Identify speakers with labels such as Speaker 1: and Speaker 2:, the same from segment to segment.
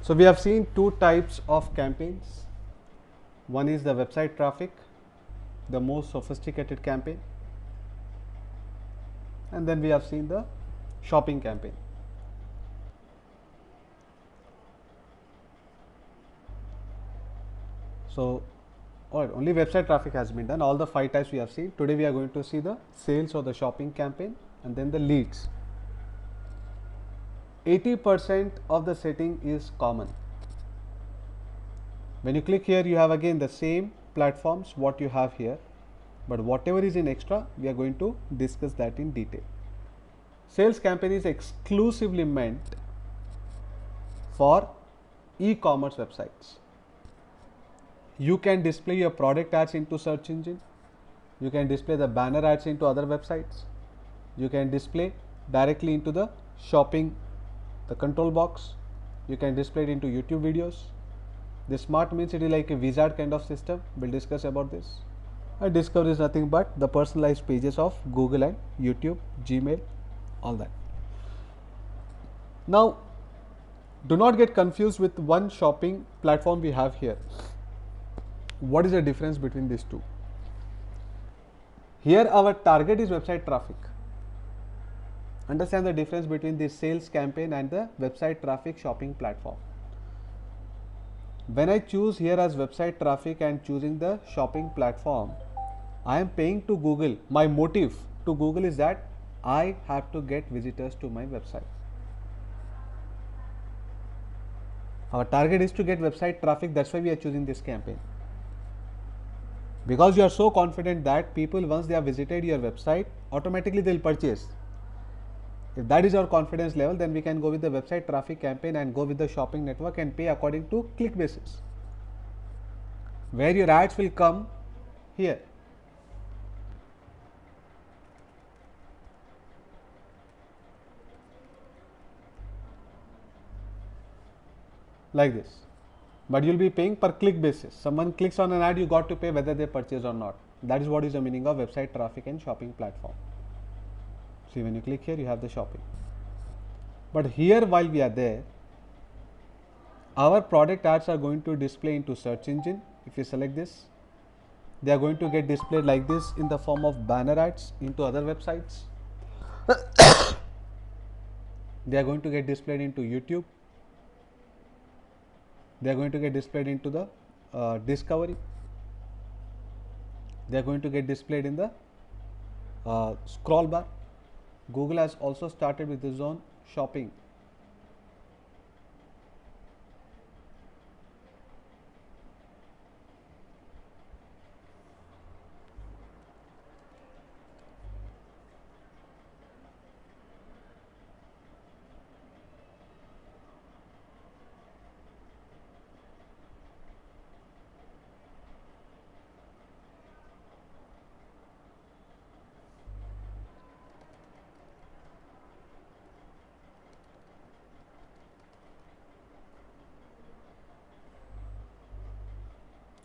Speaker 1: So we have seen two types of campaigns. One is the website traffic, the most sophisticated campaign, and then we have seen the shopping campaign. So alright, only website traffic has been done. All the 5 types we have seen. Today we are going to see the sales or the shopping campaign and then the leads. 80% of the setting is common. When you click here, you have again the same platforms what you have here, but whatever is in extra, we are going to discuss that in detail. Sales campaign is exclusively meant for e-commerce websites. You can display your product ads into search engine. You can display the banner ads into other websites. You can display directly into the shopping, the control box. You can display it into YouTube videos. The smart means it is like a wizard kind of system. We'll discuss about this. And Discover is nothing but the personalized pages of Google and YouTube, Gmail, all that. Now, do not get confused with one shopping platform we have here. What is the difference between these two? Here our target is website traffic. Understand the difference between the sales campaign and the website traffic shopping platform. When I choose here as website traffic and choosing the shopping platform, I am paying to Google. My motive to Google is that I have to get visitors to my website. Our target is to get website traffic, that's why we are choosing this campaign. Because you are so confident that people, once they have visited your website, automatically they will purchase. If that is our confidence level, then we can go with the website traffic campaign and go with the shopping network and pay according to click basis, where your ads will come here. Like this. But you will be paying per click basis. Someone clicks on an ad, you got to pay whether they purchase or not. That is what is the meaning of website traffic and shopping platform. See, when you click here, you have the shopping. But here, while we are there, our product ads are going to display into search engine. If you select this, they are going to get displayed like this in the form of banner ads into other websites. They are going to get displayed into YouTube. They are going to get displayed into the Discovery. They are going to get displayed in the scroll bar. Google has also started with its own shopping.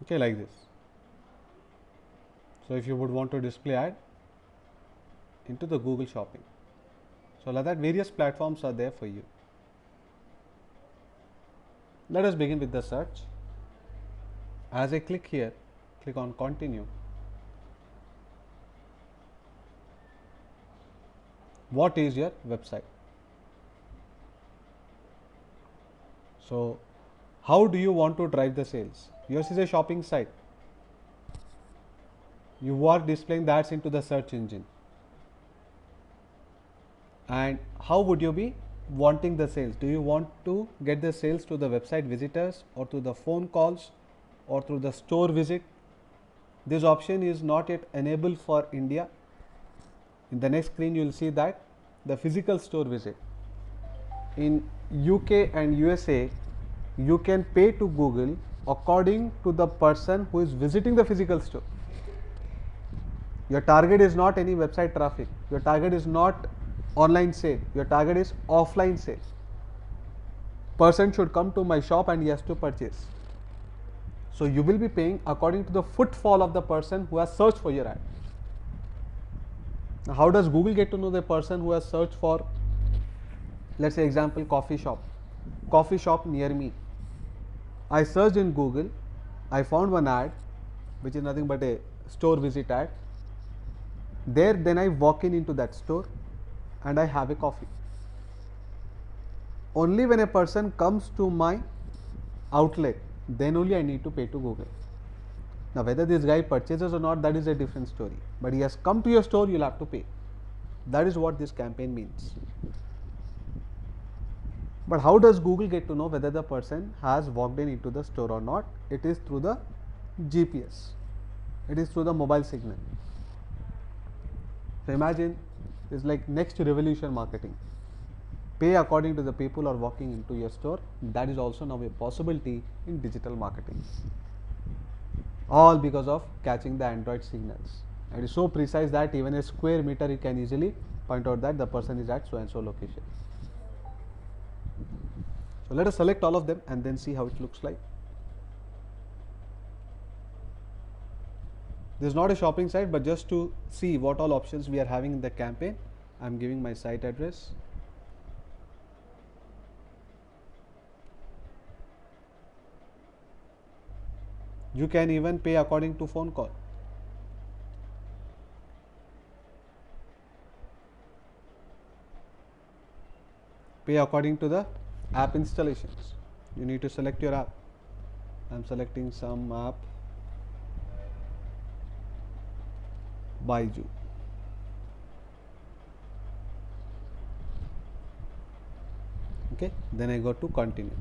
Speaker 1: Okay, like this. So if you would want to display ad into the Google shopping, so like that various platforms are there for you. Let us begin with the search. As I click here, click on continue. What is your website? So how do you want to drive the sales? Yours is a shopping site. You are displaying the ads into the search engine. And how would you be wanting the sales? Do you want to get the sales to the website visitors or to the phone calls or through the store visit? This option is not yet enabled for India. In the next screen, you will see that the physical store visit. In UK and USA, you can pay to Google according to the person who is visiting the physical store. Your target is not any website traffic. Your target is not online sale. Your target is offline sale. Person should come to my shop and he has to purchase. So you will be paying according to the footfall of the person who has searched for your ad. Now, how does Google get to know the person who has searched for, let's say example, coffee shop near me? I searched in Google, I found one ad which is nothing but a store visit ad. There, then I walk into that store and I have a coffee. Only when a person comes to my outlet, then only I need to pay to Google. Now, whether this guy purchases or not, that is a different story. But he has come to your store, you'll have to pay. That is what this campaign means. But how does Google get to know whether the person has walked into the store or not? It is through the GPS. It is through the mobile signal. So imagine it's like next revolution marketing. Pay according to the people are walking into your store. That is also now a possibility in digital marketing. All because of catching the Android signals. It is so precise that even a square meter you can easily point out that the person is at so and so location. So let us select all of them and then see how it looks like. This is not a shopping site, but just to see what all options we are having in the campaign, I am giving my site address. You can even pay according to phone call. Pay according to the app installations. You need to select your app. I am selecting some app, Byju. Okay, then I go to continue.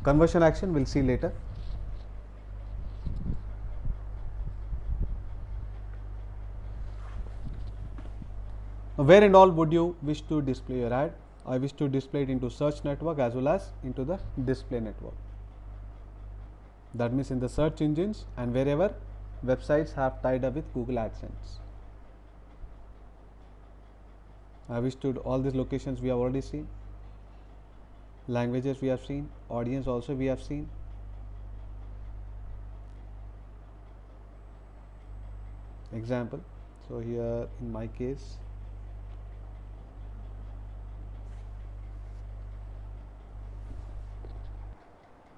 Speaker 1: Conversion action we'll see later. Now, where and all would you wish to display your ad? I wish to display it into search network as well as into the display network. That means in the search engines and wherever websites have tied up with Google AdSense. I wish to all these locations we have already seen. Languages we have seen. Audience also we have seen. Example. So here in my case,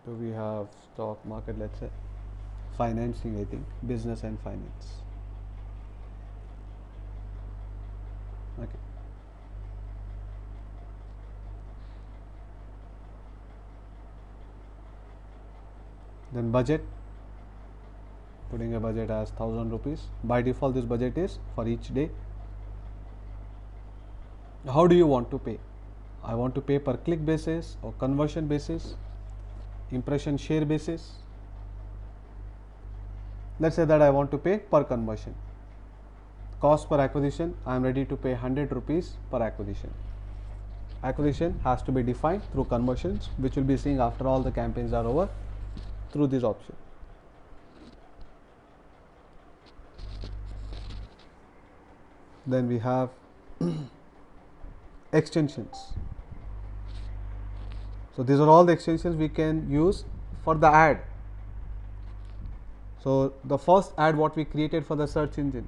Speaker 1: so we have stock market, let's say financing, I think business and finance. Okay. Then budget, putting a budget as 1000 rupees. By default this budget is for each day. How do you want to pay? I want to pay per click basis or conversion basis, impression share basis. Let's say that I want to pay per conversion. Cost per acquisition, I am ready to pay 100 rupees per acquisition. Acquisition has to be defined through conversions, which we'll be seeing after all the campaigns are over through this option. Then we have extensions. So these are all the extensions we can use for the ad. So the first ad what we created for the search engine,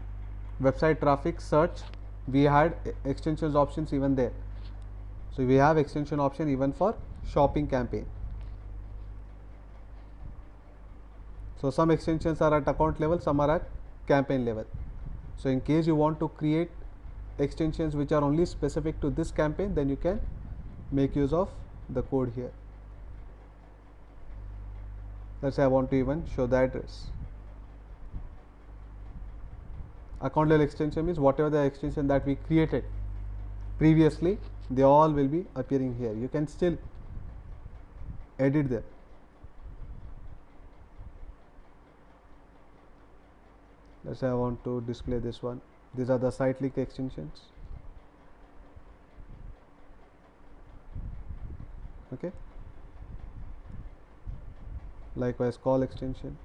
Speaker 1: website traffic search, we had extensions options even there. So we have extension option even for shopping campaign. So some extensions are at account level, some are at campaign level. So in case you want to create extensions which are only specific to this campaign, then you can make use of the code here. Let's say I want to even show the address. Account level extension means whatever the extension that we created previously, they all will be appearing here. You can still edit them. Let's say I want to display this one. These are the site link extensions. Okay. Likewise, call extension.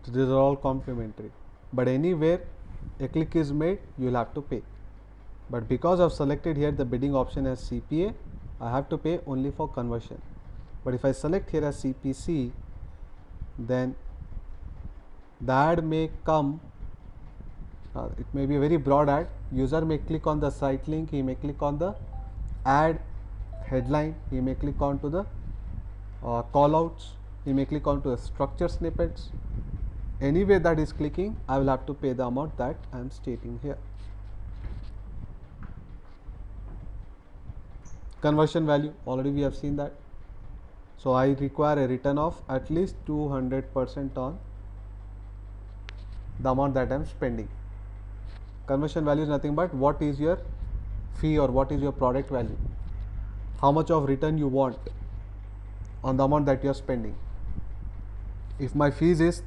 Speaker 1: So these are all complementary, but anywhere a click is made, you will have to pay. but because I've selected here the bidding option as CPA, I have to pay only for conversion. But if I select here as CPC, then the ad may come, it may be a very broad ad. User may click on the site link, he may click on the ad headline, he may click on to the callouts, he may click on to the structure snippets. Anyway that is clicking, I will have to pay the amount that I am stating here. Conversion value, already we have seen that. So I require a return of at least 200% on the amount that I am spending. Conversion value is nothing but what is your fee or what is your product value, how much of return you want on the amount that you are spending. If my fees is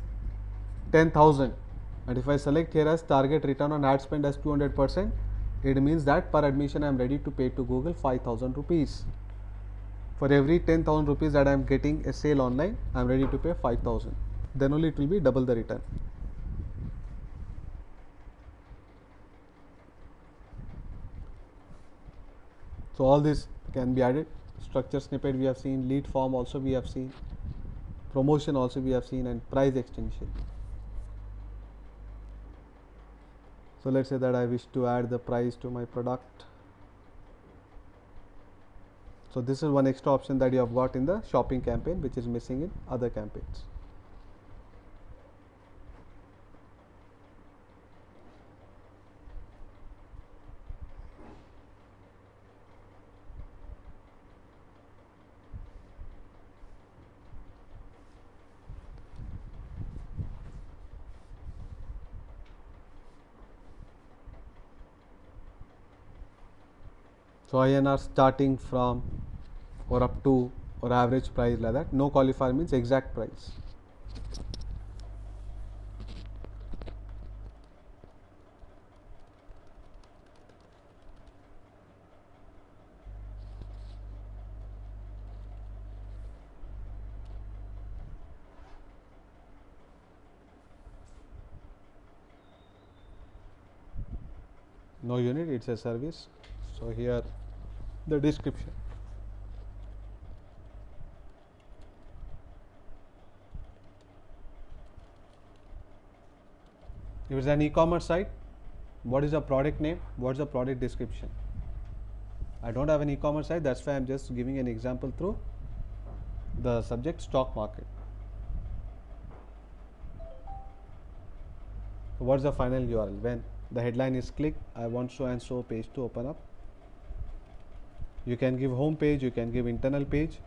Speaker 1: 10,000 and if I select here as target return on ad spend as 200%, it means that per admission I am ready to pay to Google 5,000 rupees. For every 10,000 rupees that I am getting a sale online, I am ready to pay 5,000. Then only it will be double the return. So all this can be added. Structure snippet we have seen, lead form also we have seen, promotion also we have seen, and price extension. So let's say that I wish to add the price to my product. So this is one extra option that you have got in the shopping campaign, which is missing in other campaigns. So INR starting from or up to or average price like that. No qualifier means exact price. No unit, it's a service. So here the description. If it's an e-commerce site, what is the product name? What's the product description? I don't have an e-commerce site, that's why I'm just giving an example through the subject stock market. So what's the final URL? When the headline is clicked, I want so and so page to open up. You can give home page, you can give internal page.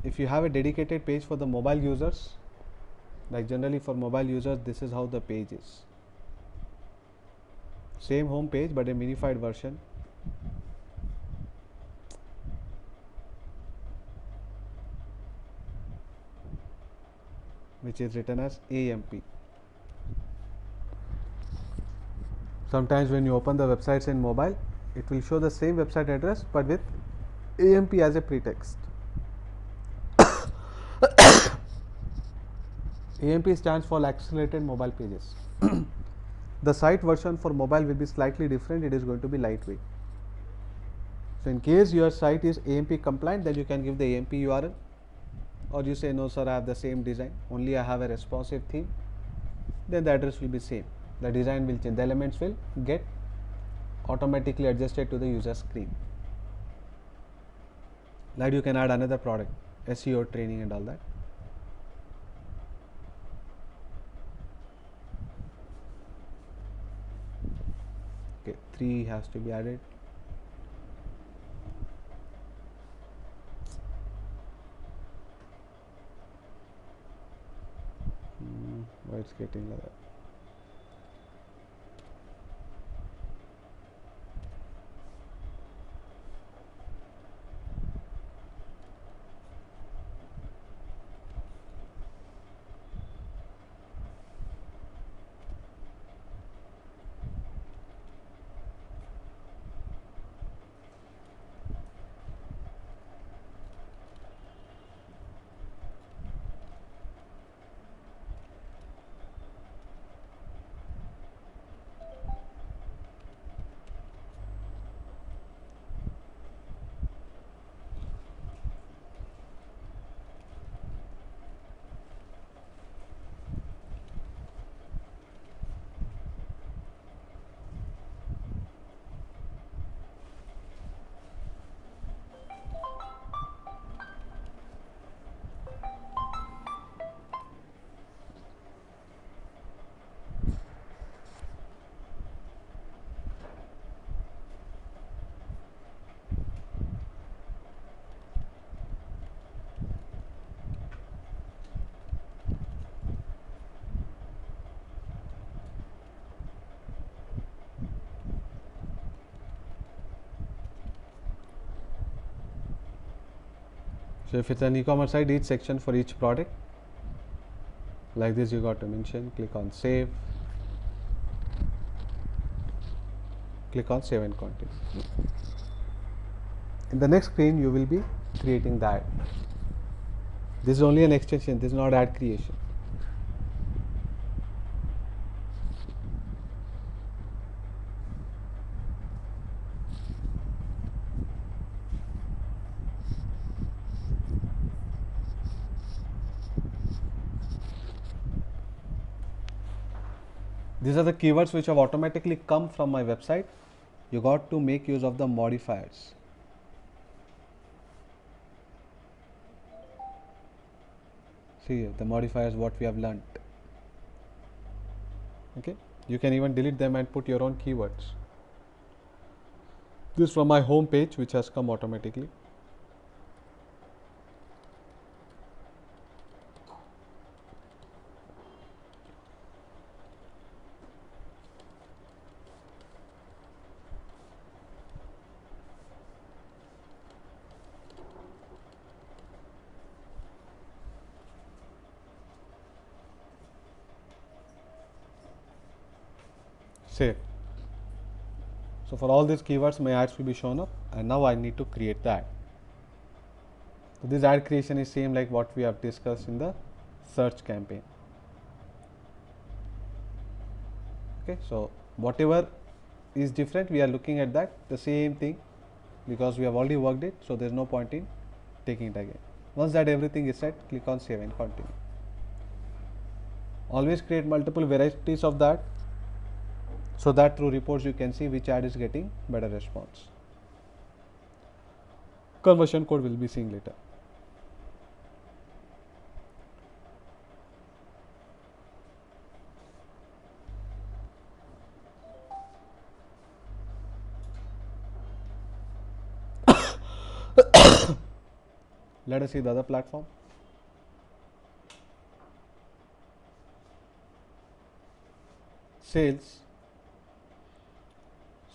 Speaker 1: If you have a dedicated page for the mobile users, like generally for mobile users, this is how the page is. Same home page but a minified version. Which is written as AMP. Sometimes when you open the websites in mobile, it will show the same website address but with AMP as a pretext. AMP stands for accelerated mobile pages. The site version for mobile will be slightly different, it is going to be lightweight. So in case your site is AMP compliant, then you can give the AMP URL, or you say no sir, I have the same design, only I have a responsive theme, then the address will be same. The design will change, the elements will get automatically adjusted to the user screen. Like you can add another product, SEO training and all that. Okay, 3 has to be added. Why it's getting like that? So if it's an e-commerce site, each section for each product like this you got to mention. Click on save, click on save and continue. In the next screen you will be creating the ad. This is only an extension, this is not ad creation. These are the keywords which have automatically come from my website. You got to make use of the modifiers. See the modifiers what we have learnt. Okay, you can even delete them and put your own keywords. This is from my home page which has come automatically. Save. So for all these keywords my ads will be shown up, and now I need to create the ad. So this ad creation is same like what we have discussed in the search campaign. Okay, so whatever is different we are looking at that the same thing because we have already worked it, so there is no point in taking it again. Once that everything is set, click on save and continue. Always create multiple varieties of that so that through reports you can see which ad is getting better response. Conversion code will be seeing later. Let us see the other platform. Sales.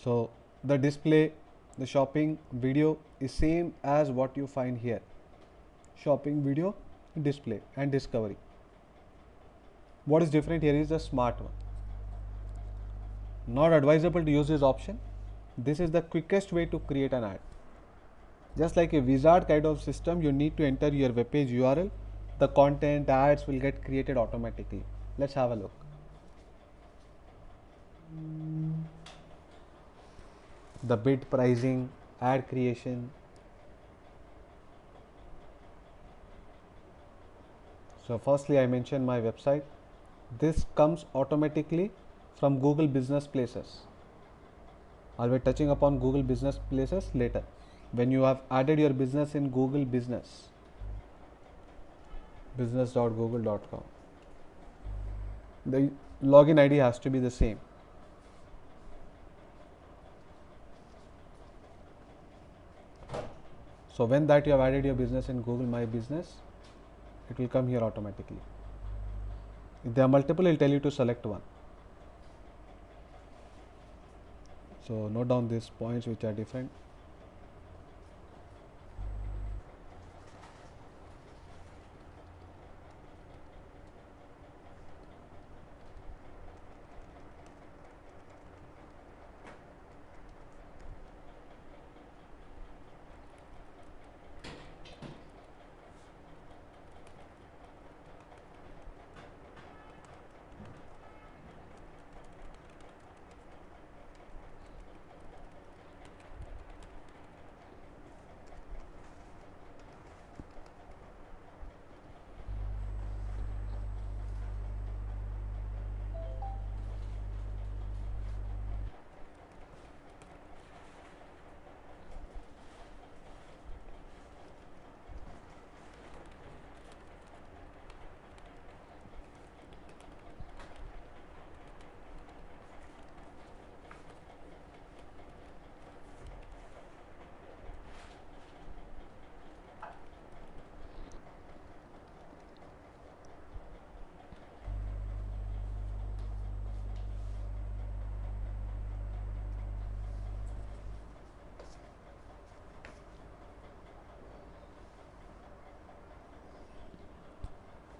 Speaker 1: So the display, the shopping video is same as what you find here. Shopping video, display and discovery. What is different here is the smart one. Not advisable to use this option. This is the quickest way to create an ad. Just like a wizard kind of system, you need to enter your web page URL. The content, the ads will get created automatically. Let's have a look. The bid pricing, ad creation. So firstly I mentioned my website. This comes automatically from Google Business Places. I'll be touching upon Google Business Places later. When you have added your business in Google Business, business.google.com, the login ID has to be the same. So when that you have added your business in Google My Business, it will come here automatically. If there are multiple, it will tell you to select one. So note down these points which are different.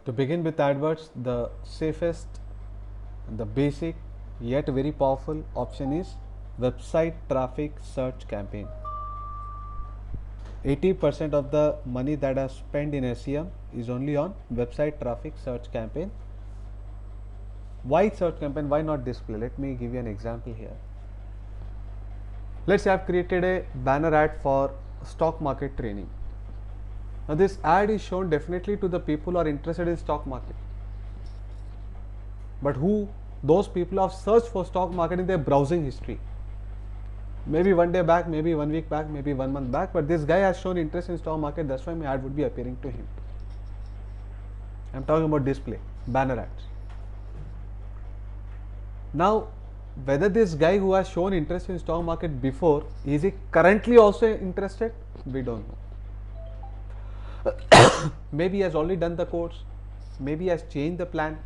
Speaker 1: To begin with AdWords, the safest and the basic yet very powerful option is website traffic search campaign. 80% of the money that I spent in SEM is only on website traffic search campaign. Why search campaign? Why not display? Let me give you an example here. Let's say I've created a banner ad for stock market training. Now this ad is shown definitely to the people who are interested in stock market. But who those people have searched for stock market in their browsing history. Maybe one day back, maybe 1 week back, maybe 1 month back, but this guy has shown interest in stock market, that's why my ad would be appearing to him. I'm talking about display, banner ads. Now, whether this guy who has shown interest in stock market before, is he currently also interested? We don't know. Maybe he has already done the course, maybe he has changed the plan,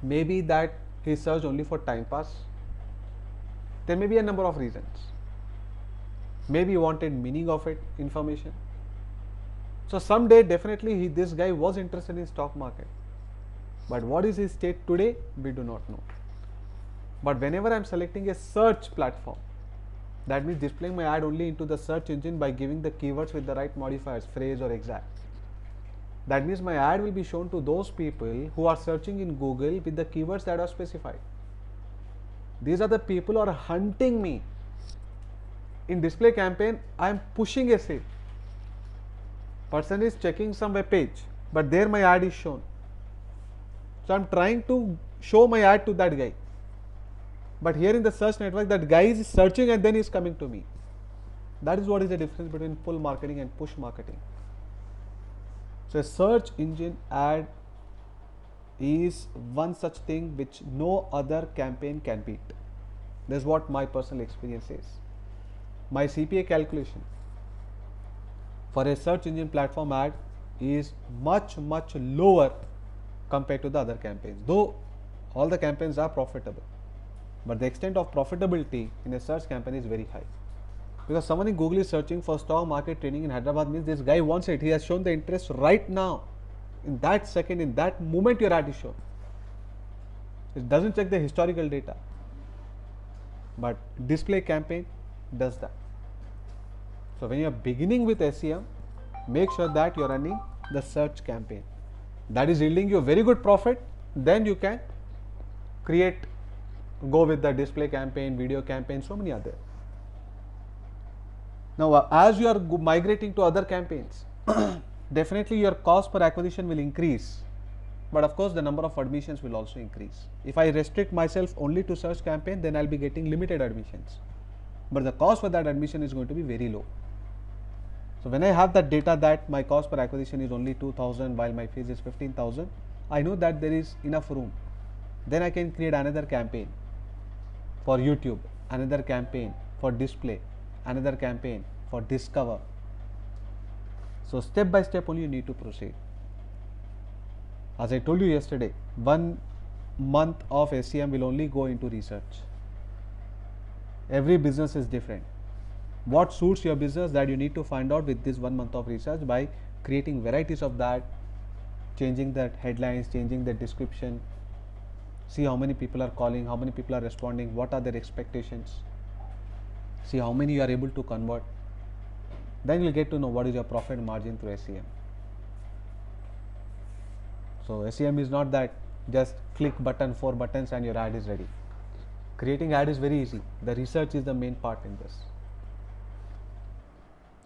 Speaker 1: maybe that he searched only for time pass. There may be a number of reasons. Maybe he wanted meaning of it, information. So someday definitely this guy was interested in stock market. But what is his state today? We do not know. But whenever I am selecting a search platform, that means displaying my ad only into the search engine by giving the keywords with the right modifiers, phrase or exact. That means my ad will be shown to those people who are searching in Google with the keywords that are specified. These are the people who are hunting me. In display campaign, I am pushing a sale. Person is checking some web page, but there my ad is shown. So I am trying to show my ad to that guy. But here in the search network, that guy is searching and then he is coming to me. That is what is the difference between pull marketing and push marketing. So a search engine ad is one such thing which no other campaign can beat. This is what my personal experience is. My CPA calculation for a search engine platform ad is much lower compared to the other campaigns. Though all the campaigns are profitable, but the extent of profitability in a search campaign is very high. Because someone in Google is searching for stock market training in Hyderabad means this guy wants it. He has shown the interest right now. In that second, in that moment your ad is shown. It doesn't check the historical data. But display campaign does that. So when you are beginning with SEM, make sure that you are running the search campaign. That is yielding you a very good profit. Then you can go with the display campaign, video campaign, so many other. Now as you are migrating to other campaigns, definitely your cost per acquisition will increase, but of course the number of admissions will also increase. If I restrict myself only to search campaign, then I'll be getting limited admissions, but the cost for that admission is going to be very low. So when I have that data that my cost per acquisition is only 2,000 while my fees is 15,000, I know that there is enough room. Then I can create another campaign for YouTube, another campaign for display, another campaign for discover. So step by step only you need to proceed. As I told you yesterday, 1 month of SEM will only go into research. Every business is different. What suits your business, that you need to find out with this 1 month of research by creating varieties of that, changing the headlines, changing the description, see how many people are calling, how many people are responding, what are their expectations, see how many you are able to convert. Then you will get to know what is your profit margin through SEM. So SEM is not that just click button, 4 buttons and your ad is ready. Creating ad is very easy. The research is the main part in this.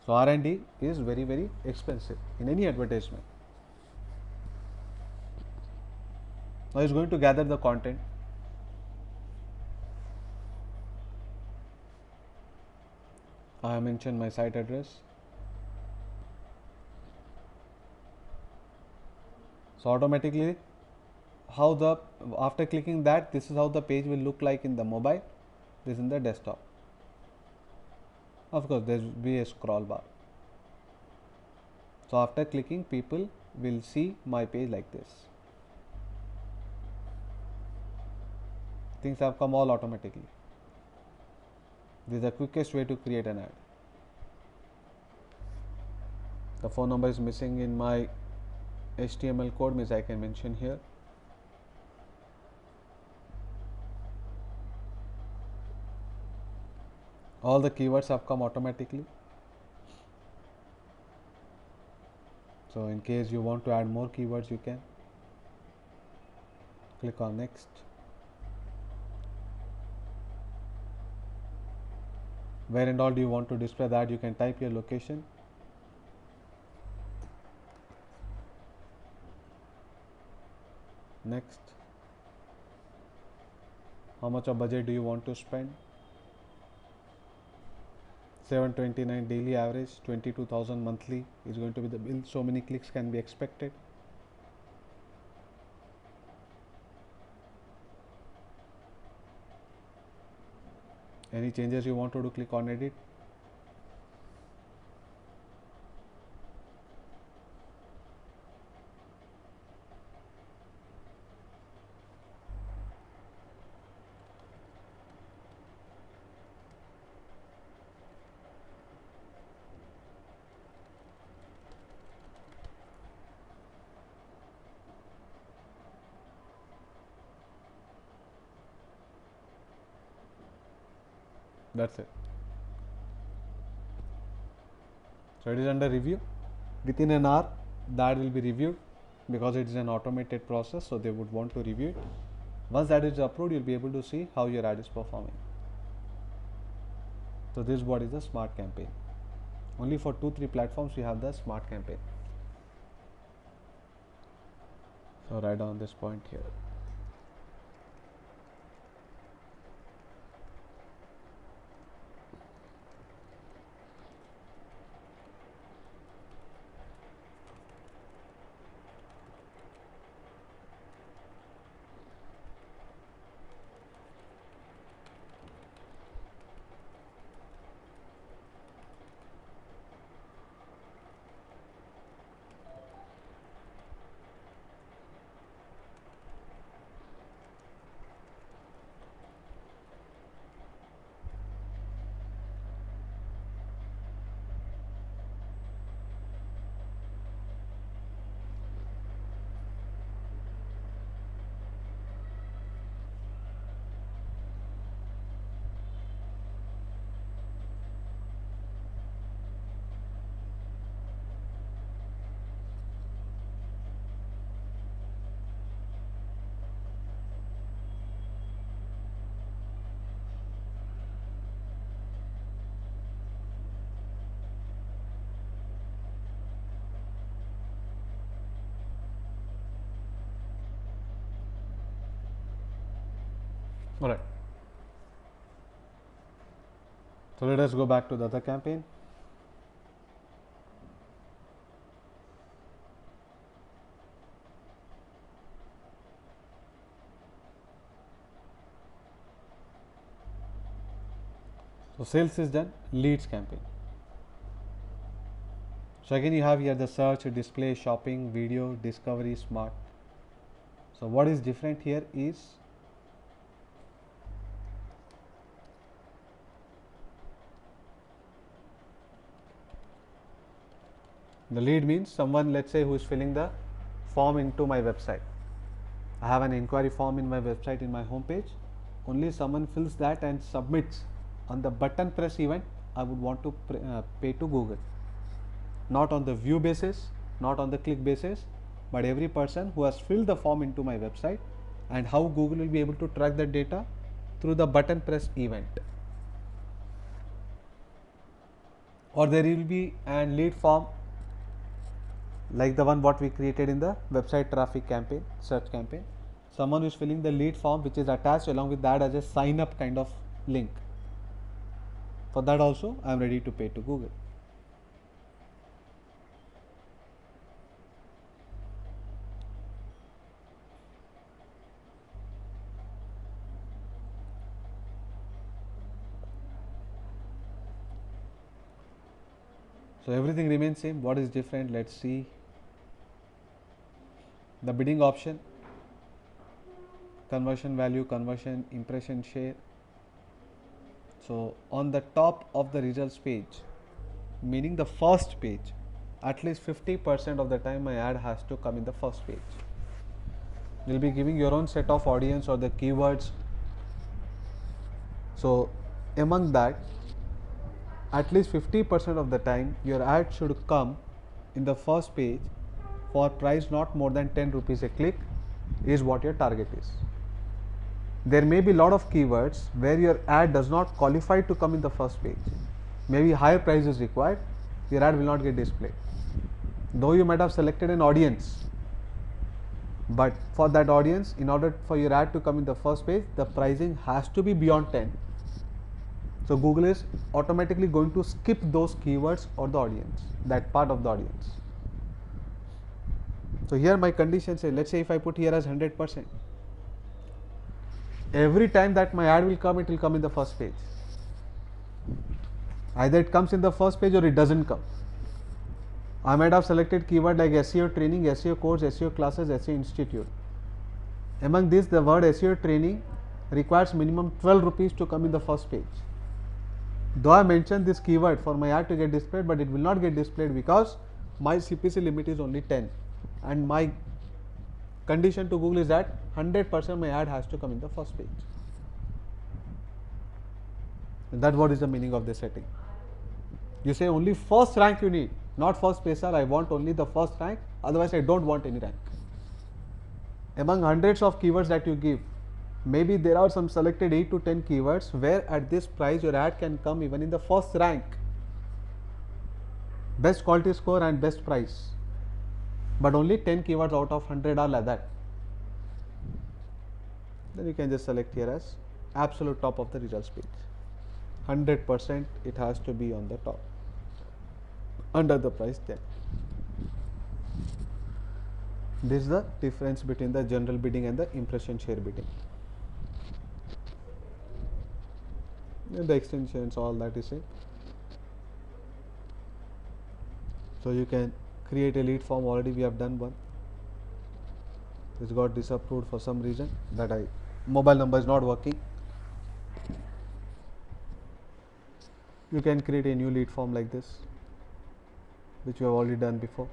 Speaker 1: So R&D is very expensive in any advertisement. Now is going to gather the content. I have mentioned my site address. So automatically after clicking that, this is how the page will look like in the mobile, this is in the desktop. Of course there will be a scroll bar. So after clicking, people will see my page like this. Things have come all automatically. This is the quickest way to create an ad. The phone number is missing in my HTML code means I can mention here. All the keywords have come automatically. So in case you want to add more keywords, you can click on next. Where and all do you want to display that? You can type your location. Next. How much of budget do you want to spend? 729 daily average, 22,000 monthly is going to be the bill. So many clicks can be expected. Any changes you want to do, click on edit. That's it. So it is under review. Within an hour that will be reviewed because it is an automated process, so they would want to review it. Once that is approved, you'll be able to see how your ad is performing. So this is what is the Smart Campaign. Only for 2-3 platforms we have the Smart Campaign. So write down this point here. All right. So let us go back to the other campaign. So sales is done, leads campaign. So again you have here the search, display, shopping, video, discovery, smart. So what is different here is the lead means someone, let's say, who is filling the form into my website. I have an inquiry form in my website in my home page. Only someone fills that and submits on the button press event, I would want to pay to Google. Not on the view basis, not on the click basis, but every person who has filled the form into my website, and how Google will be able to track that data through the button press event. Or there will be an lead form like the one what we created in the website traffic campaign, search campaign. Someone is filling the lead form which is attached along with that as a sign up kind of link. For that also I am ready to pay to Google. So everything remains same. What is different? Let's see. The bidding option, conversion value, conversion, impression share. So on the top of the results page, meaning the first page, at least 50% of the time my ad has to come in the first page. You'll be giving your own set of audience or the keywords. So among that, at least 50% of the time your ad should come in the first page for price not more than 10 rupees a click is what your target is. There may be a lot of keywords where your ad does not qualify to come in the first page. Maybe higher price is required, your ad will not get displayed. Though you might have selected an audience, but for that audience, in order for your ad to come in the first page, the pricing has to be beyond 10. So Google is automatically going to skip those keywords or the audience, that part of the audience. So here my condition says, let's say if I put here as 100%, every time that my ad will come, it will come in the first page. Either it comes in the first page or it doesn't come. I might have selected keyword like SEO training, SEO course, SEO classes, SEO institute. Among these, the word SEO training requires minimum 12 rupees to come in the first page. Though I mentioned this keyword for my ad to get displayed, but it will not get displayed because my CPC limit is only 10, and my condition to Google is that 100% my ad has to come in the first page. And that's what is the meaning of this setting. You say only first rank you need, not first page, sir. I want only the first rank, otherwise I don't want any rank. Among hundreds of keywords that you give, maybe there are some selected 8 to 10 keywords where at this price your ad can come even in the first rank. Best quality score and best price. But only 10 keywords out of 100 are like that. Then you can just select here as absolute top of the results page. 100% it has to be on the top, under the price 10. This is the difference between the general bidding and the impression share bidding. And the extensions, all that is it. So you can create a lead form. Already we have done one. It's got disapproved for some reason, that mobile number is not working. You can create a new lead form like this, which you have already done before.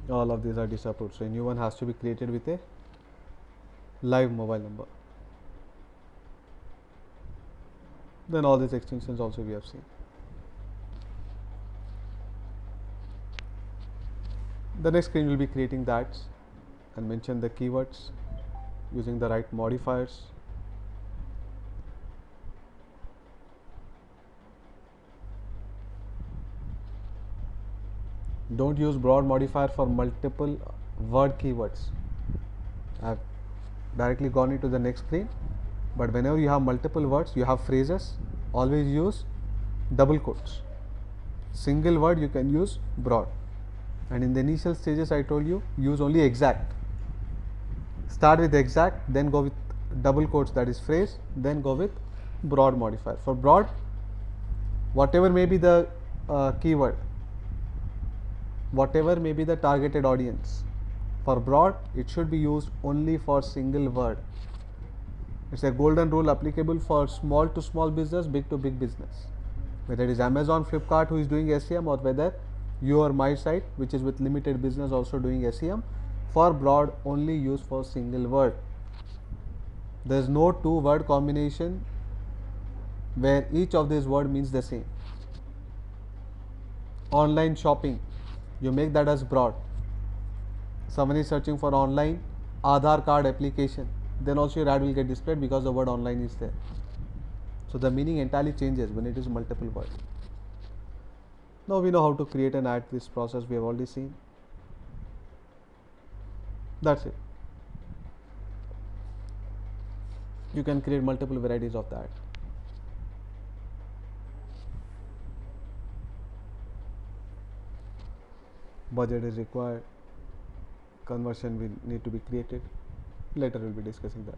Speaker 1: All of these are disapproved, so a new one has to be created with a live mobile number. Then all these extensions also we have seen. The next screen will be creating the ads and mention the keywords using the right modifiers. Don't use broad modifier for multiple word keywords. I have directly gone into the next screen, but whenever you have multiple words, you have phrases, always use double quotes. Single word you can use broad, and in the initial stages I told you use only exact. Start with exact, then go with double quotes, that is phrase, then go with broad modifier. For broad, whatever may be the keyword, whatever may be the targeted audience, for broad it should be used only for single word. It's a golden rule applicable for small to small business, big to big business. Whether it is Amazon, Flipkart who is doing SEM, or whether you or my site which is with limited business also doing SEM, for broad only use for single word. There is no two word combination where each of these word means the same. Online shopping, you make that as broad. Someone is searching for online Aadhaar card application, then also your ad will get displayed because the word online is there. So the meaning entirely changes when it is multiple words. Now we know how to create an ad. This process we have already seen. That's it. You can create multiple varieties of that. Budget is required. Conversion will need to be created. Later we'll be discussing that.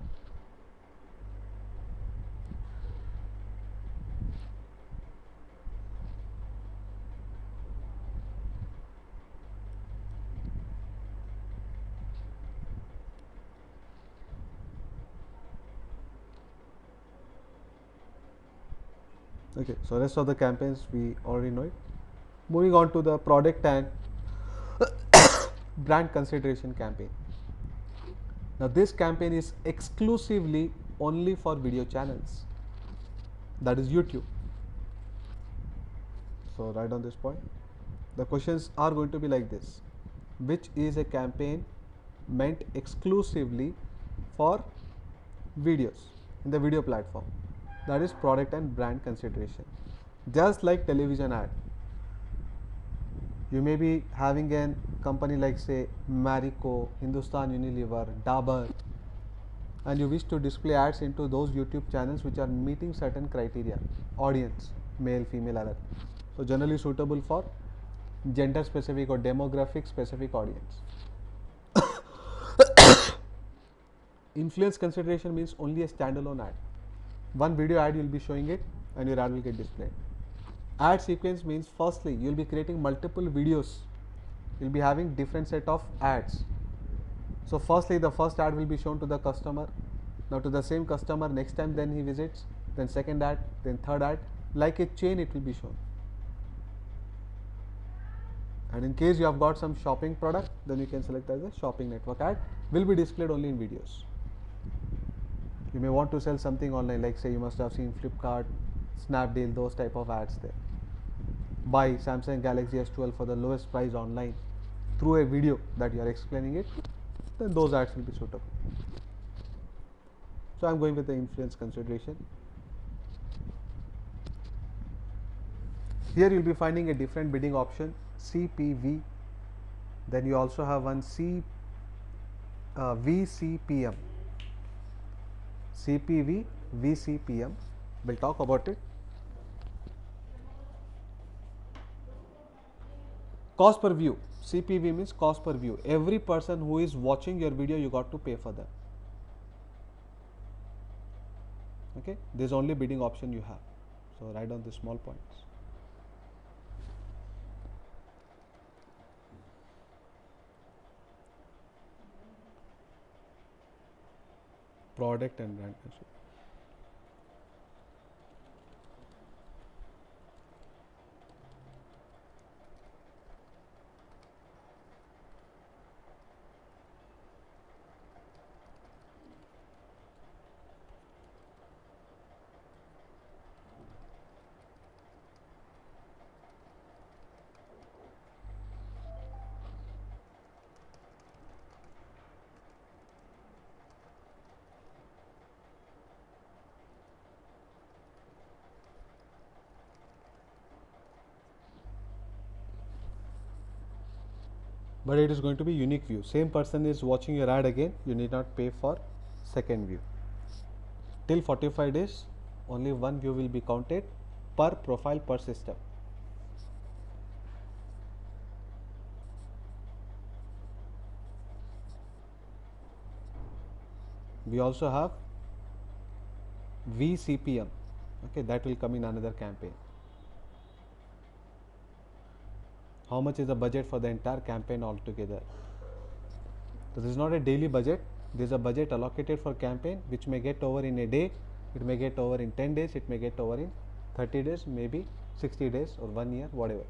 Speaker 1: Okay, so rest of the campaigns we already know it. Moving on to the product and brand consideration campaign. Now this campaign is exclusively only for video channels, that is YouTube. So right on this point, the questions are going to be like this: which is a campaign meant exclusively for videos in the video platform? That is product and brand consideration. Just like television ad, you may be having a company like say Marico, Hindustan Unilever, Dabur, and you wish to display ads into those YouTube channels which are meeting certain criteria, audience, male, female, other. So generally suitable for gender specific or demographic specific audience. Influence consideration means only a standalone ad. One video ad you will be showing it and your ad will get displayed. Ad sequence means firstly you will be creating multiple videos. You will be having different set of ads. So firstly the first ad will be shown to the customer. Now to the same customer next time then he visits, then second ad, then third ad, like a chain it will be shown. And in case you have got some shopping product, then you can select as a shopping network ad, will be displayed only in videos. You may want to sell something online, like say you must have seen Flipkart, Snapdeal, those type of ads there. Buy Samsung Galaxy S12 for the lowest price online through a video that you are explaining it, then those ads will be suitable. So I am going with the influence consideration. Here you will be finding a different bidding option, CPV. Then you also have one VCPM. CPV, VCPM. We'll talk about it. Cost per view. CPV means cost per view. Every person who is watching your video, you got to pay for them. Okay, this is only bidding option you have. So write down the small points. Product and brand consideration. But it is going to be unique view. Same person is watching your ad again, you need not pay for second view. Till 45 days, only one view will be counted per profile per system. We also have VCPM. Okay, that will come in another campaign. How much is the budget for the entire campaign altogether? So this is not a daily budget. This is a budget allocated for campaign which may get over in a day, it may get over in 10 days, it may get over in 30 days, maybe 60 days or 1 year, whatever.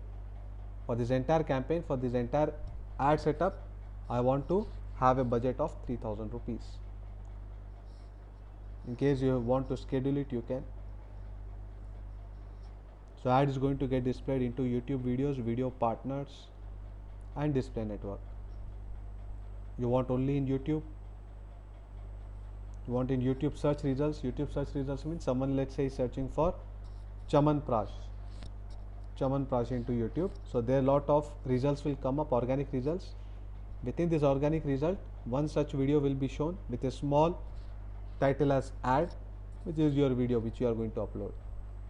Speaker 1: For this entire campaign, for this entire ad setup, I want to have a budget of 3000 rupees. In case you want to schedule it, you can. So ad is going to get displayed into YouTube videos, video partners and display network. You want only in YouTube. You want in YouTube search results. YouTube search results means someone, let's say, is searching for Chamanprash into YouTube. So there lot of results will come up, organic results. Within this organic result, one such video will be shown with a small title as ad, which is your video which you are going to upload.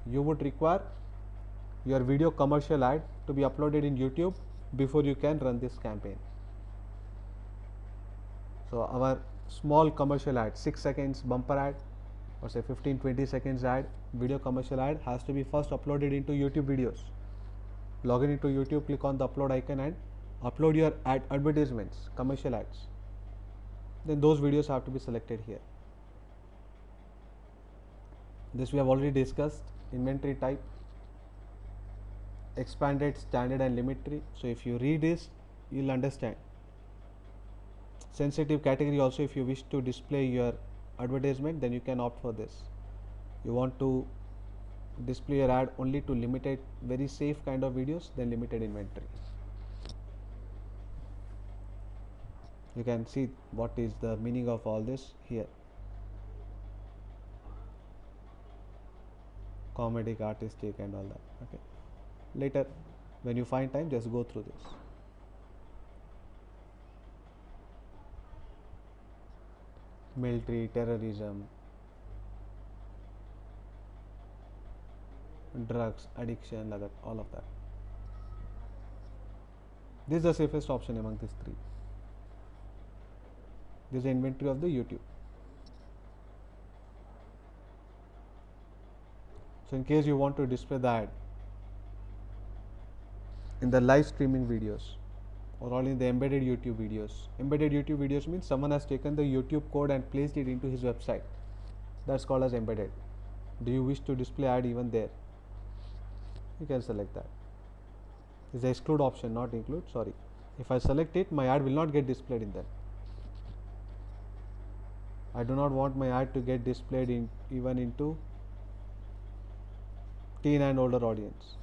Speaker 1: You would require your video commercial ad to be uploaded in YouTube before you can run this campaign. So our small commercial ad, 6 seconds bumper ad or say 15-20 seconds ad, video commercial ad has to be first uploaded into YouTube videos. Log in into YouTube, click on the upload icon and upload your advertisements, commercial ads. Then those videos have to be selected here. This we have already discussed inventory type, expanded, standard and limitary. So if you read this, you'll understand. Sensitive category also, if you wish to display your advertisement, then you can opt for this. You want to display your ad only to limited, very safe kind of videos, then limited inventory. You can see what is the meaning of all this here. Comedic, artistic and all that. Okay. Later, when you find time, just go through this. Military, terrorism, drugs, addiction, like that, all of that. This is the safest option among these three. This is the inventory of the YouTube. So in case you want to display the ad in the live streaming videos or all in the embedded YouTube videos. Embedded YouTube videos means someone has taken the YouTube code and placed it into his website. That's called as embedded. Do you wish to display ad even there? You can select that. This is the exclude option, not include, sorry. If I select it, my ad will not get displayed in that. I do not want my ad to get displayed in even into teen and older audience.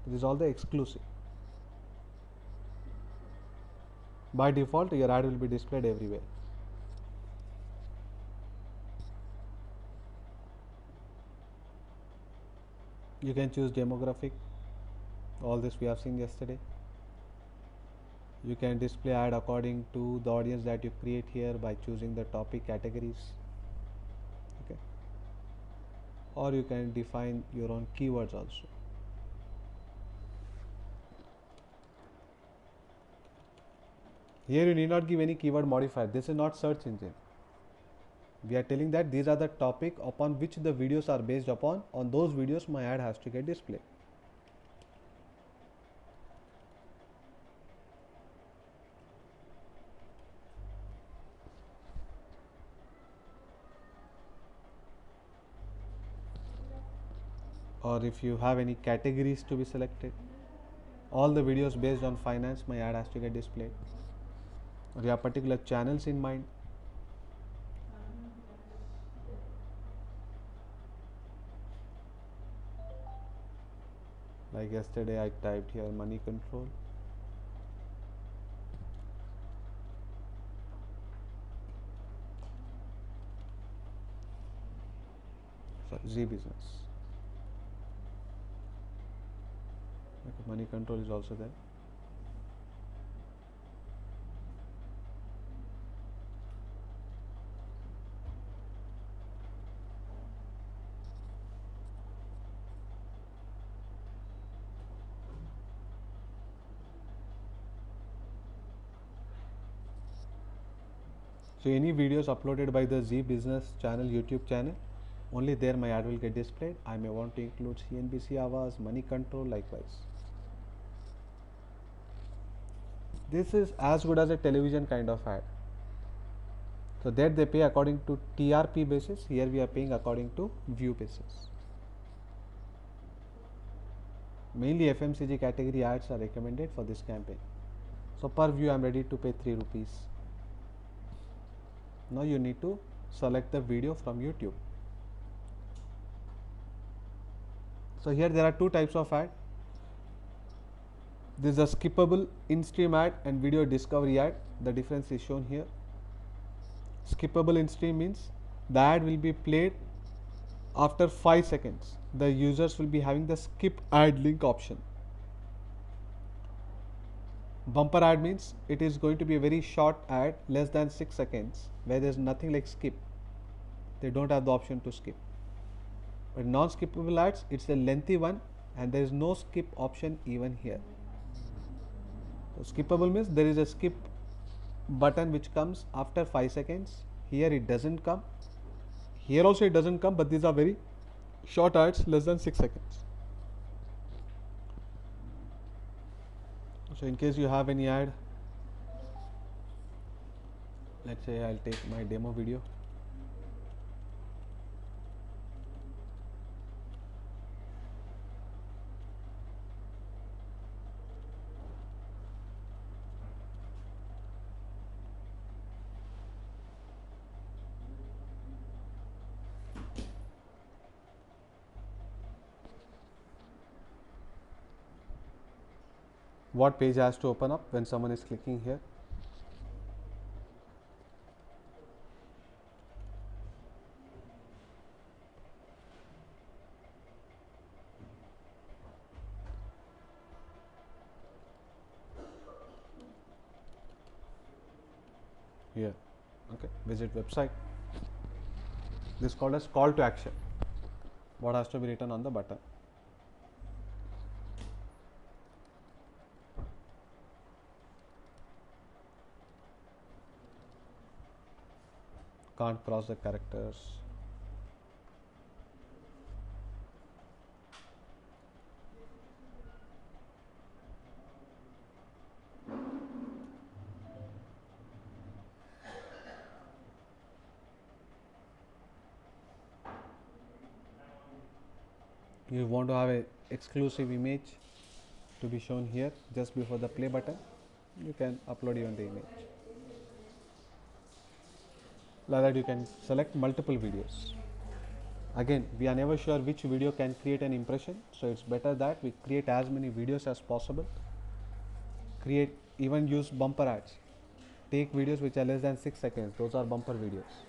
Speaker 1: This is all the exclusive. By default, your ad will be displayed everywhere. You can choose demographic. All this we have seen yesterday. You can display ad according to the audience that you create here by choosing the topic categories. Okay. Or you can define your own keywords also. Here you need not give any keyword modifier. This is not search engine. We are telling that these are the topic upon which the videos are based upon. On those videos my ad has to get displayed. Or if you have any categories to be selected, all the videos based on finance, my ad has to get displayed. Or you have particular channels in mind. Like yesterday I typed here money control. Sorry, Z business. Okay, money control is also there. So any videos uploaded by the Z business channel, YouTube channel, only there my ad will get displayed. I may want to include CNBC Awaaz, money control, likewise. This is as good as a television kind of ad. So that they pay according to TRP basis. Here we are paying according to view basis. Mainly FMCG category ads are recommended for this campaign. So per view I am ready to pay 3 rupees. Now you need to select the video from YouTube. So here there are two types of ad. This is a skippable in-stream ad and video discovery ad. The difference is shown here. Skippable in-stream means the ad will be played after 5 seconds. The users will be having the skip ad link option. Bumper ad means it is going to be a very short ad, less than 6 seconds, where there is nothing like skip. They don't have the option to skip. But non-skippable ads, it's a lengthy one and there is no skip option even here. So skippable means there is a skip button which comes after 5 seconds. Here it doesn't come. Here also it doesn't come, but these are very short ads, less than 6 seconds. So in case you have any ad, let's say I'll take my demo video. what page has to open up when someone is clicking here. Here, okay, visit website. This is called as call to action. What has to be written on the button? Can't cross the characters. You want to have a exclusive image to be shown here just before the play button, you can upload even the image. Like that you can select multiple videos. Again, we are never sure which video can create an impression, so it's better that we create as many videos as possible. Create, even use bumper ads. Take videos which are less than 6 seconds, those are bumper videos.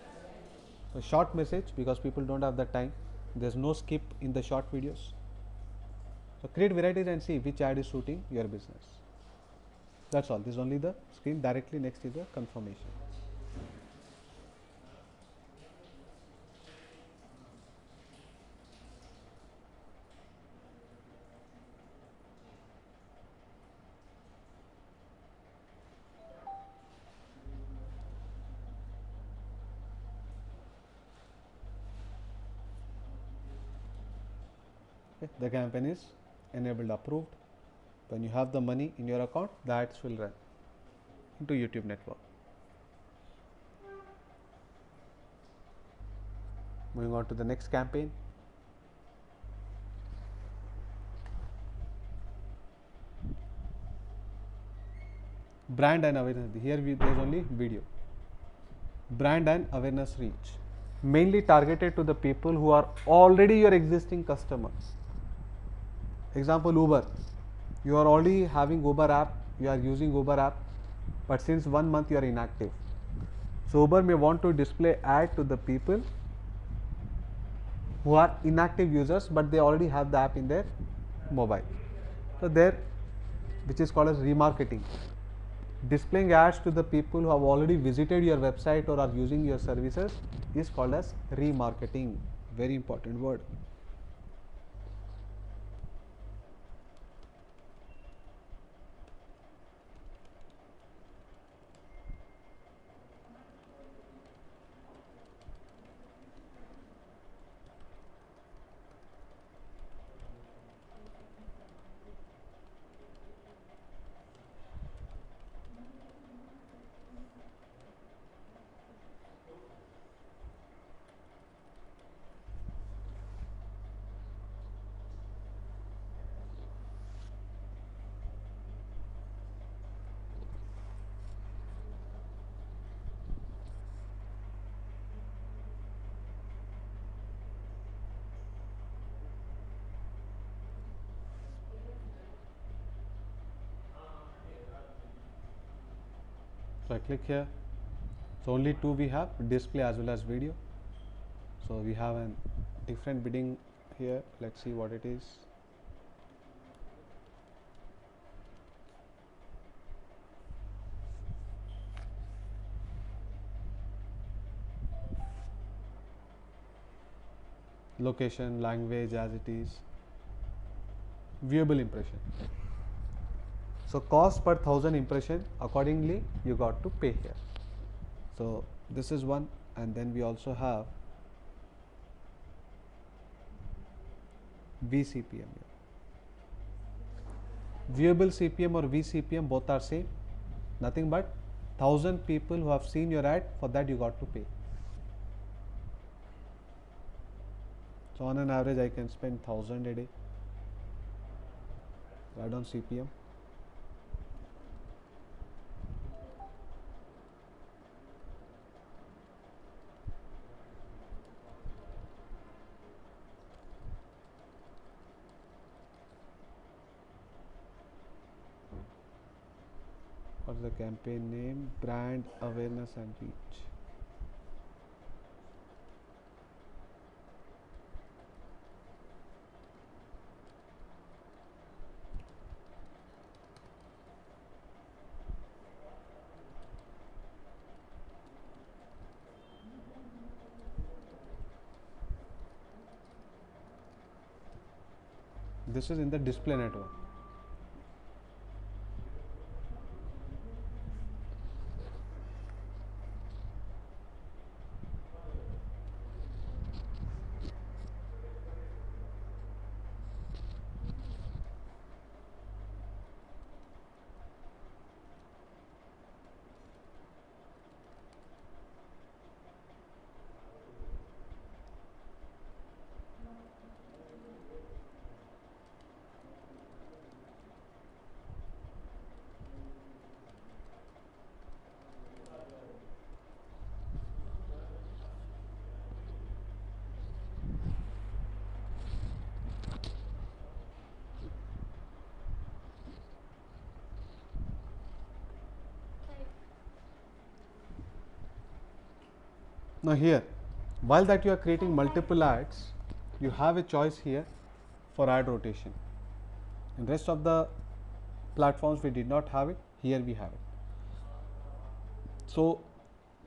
Speaker 1: A short message, because people don't have the time, there's no skip in the short videos. So create varieties and see which ad is suiting your business. That's all. This is only the screen, directly next is the confirmation. Okay. The campaign is enabled, approved. When you have the money in your account, the ads will run into YouTube network. Moving on to the next campaign. Brand and awareness. Here there is only video. Brand and awareness reach. Mainly targeted to the people who are already your existing customers. Example, Uber. You are already having Uber app, you are using Uber app, but since 1 month you are inactive. So Uber may want to display ad to the people who are inactive users, but they already have the app in their mobile. So there, which is called as remarketing. Displaying ads to the people who have already visited your website or are using your services is called as remarketing. Very important word. So I click here. So only two we have, display as well as video. So we have a different bidding here. Let's see what it is. Location, language as it is. Viewable impression. So cost per 1000 impression, accordingly you got to pay here. So this is one, and then we also have VCPM. Viewable CPM or VCPM, both are same, nothing but 1000 people who have seen your ad, for that you got to pay. So on an average I can spend 1000 a day. Add on CPM. What's the campaign name? Brand awareness and reach. This is in the display network. Now here, while that you are creating multiple ads, you have a choice here for ad rotation. In rest of the platforms we did not have it, here we have it. So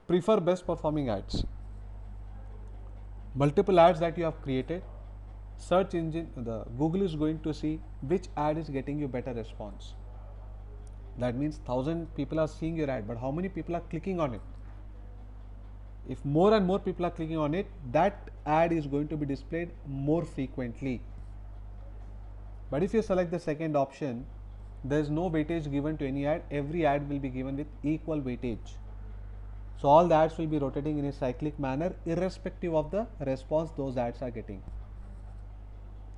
Speaker 1: prefer best performing ads. Multiple ads that you have created, search engine, the Google is going to see which ad is getting you better response. That means 1000 people are seeing your ad, but how many people are clicking on it? If more and more people are clicking on it, that ad is going to be displayed more frequently. But if you select the second option, there is no weightage given to any ad. Every ad will be given with equal weightage. So all the ads will be rotating in a cyclic manner irrespective of the response those ads are getting.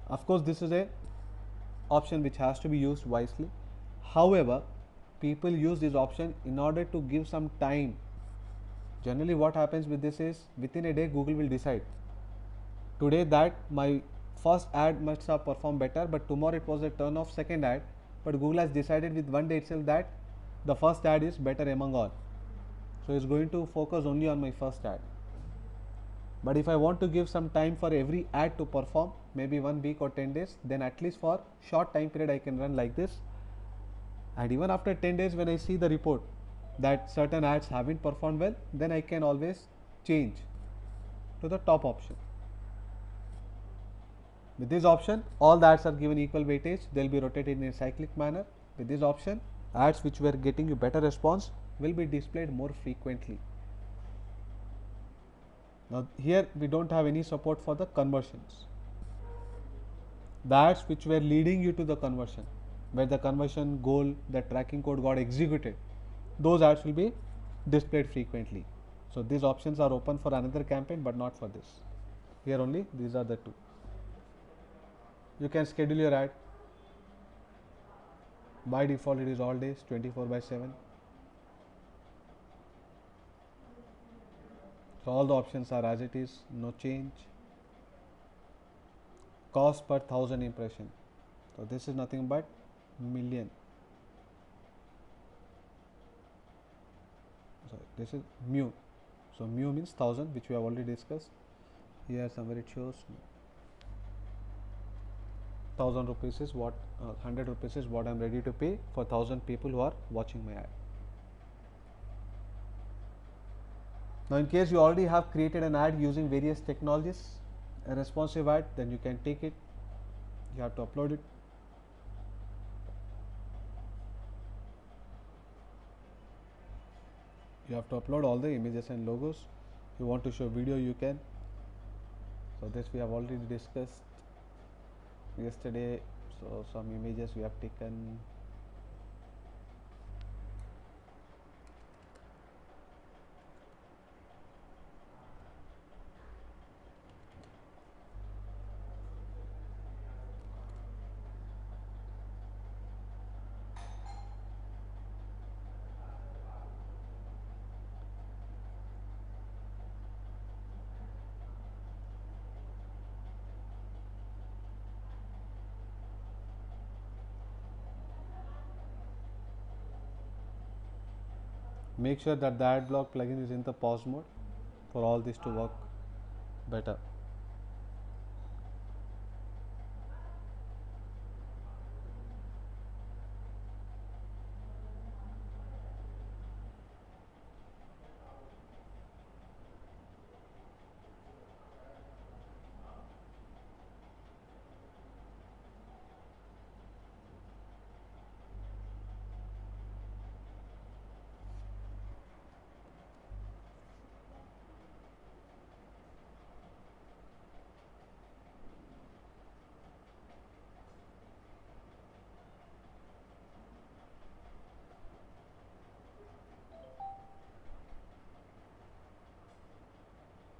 Speaker 1: Of course, this is a option which has to be used wisely. However, people use this option in order to give some time. Generally what happens with this is within a day Google will decide today that my first ad must have performed better, but tomorrow it was a turn of second ad, but Google has decided with one day itself that the first ad is better among all. So it's going to focus only on my first ad. But if I want to give some time for every ad to perform, maybe 1 week or 10 days, then at least for short time period I can run like this. And even after 10 days when I see the report that certain ads haven't performed well, then I can always change to the top option. With this option, all the ads are given equal weightage. They will be rotated in a cyclic manner. With this option, ads which were getting you better response will be displayed more frequently. Now here we don't have any support for the conversions. The ads which were leading you to the conversion, where the conversion goal, the tracking code got executed, those ads will be displayed frequently. So these options are open for another campaign but not for this. Here only these are the two. You can schedule your ad. By default it is all days 24/7. So all the options are as it is, no change. Cost per 1000 impression. So this is nothing but million. Sorry, this is mu. So mu means 1000, which we have already discussed. Here somewhere it shows 1000 rupees is what 100 rupees is what I am ready to pay for 1000 people who are watching my ad. Now in case you already have created an ad using various technologies, a responsive ad, then you can take it, you have to upload it. You have to upload all the images and logos. If you want to show video, you can. So this we have already discussed yesterday. So some images we have taken. make sure that the ad block plugin is in the pause mode for all this to work better.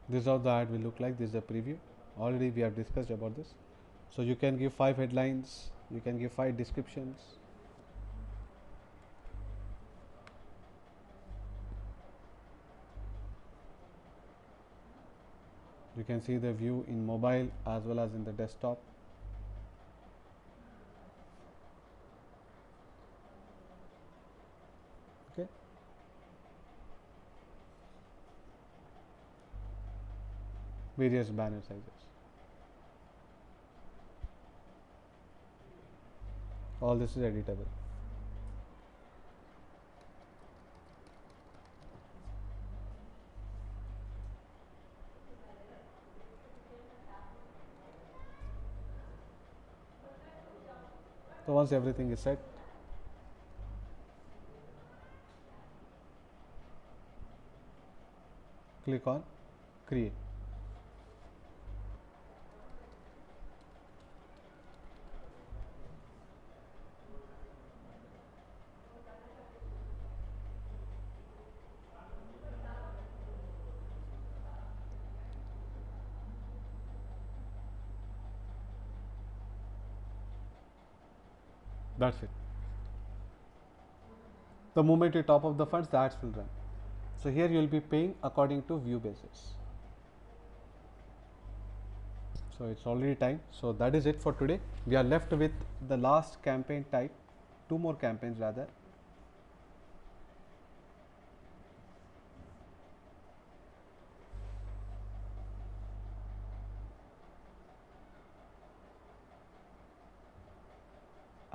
Speaker 1: This is how the ad will look like. This is a preview. Already we have discussed about this. So you can give 5 headlines, you can give 5 descriptions. You can see the view in mobile as well as in the desktop. Okay. Various banner sizes. All this is editable. So once everything is set, click on create. That's it. The moment you top up the funds, the ads will run. So here you will be paying according to view basis. So it's already time. So that is it for today. We are left with the last campaign type, 2 more campaigns rather.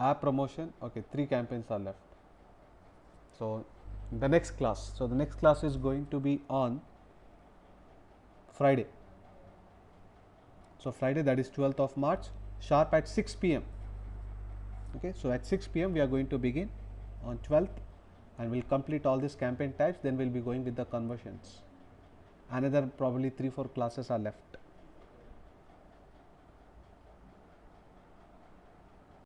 Speaker 1: App promotion. Okay, 3 campaigns are left. So the next class. So the next class is going to be on Friday. So Friday, that is 12th of March, sharp at 6 p.m. Okay, so at 6 p.m. we are going to begin on 12th and we'll complete all these campaign types. Then we'll be going with the conversions. Another probably 3-4 classes are left.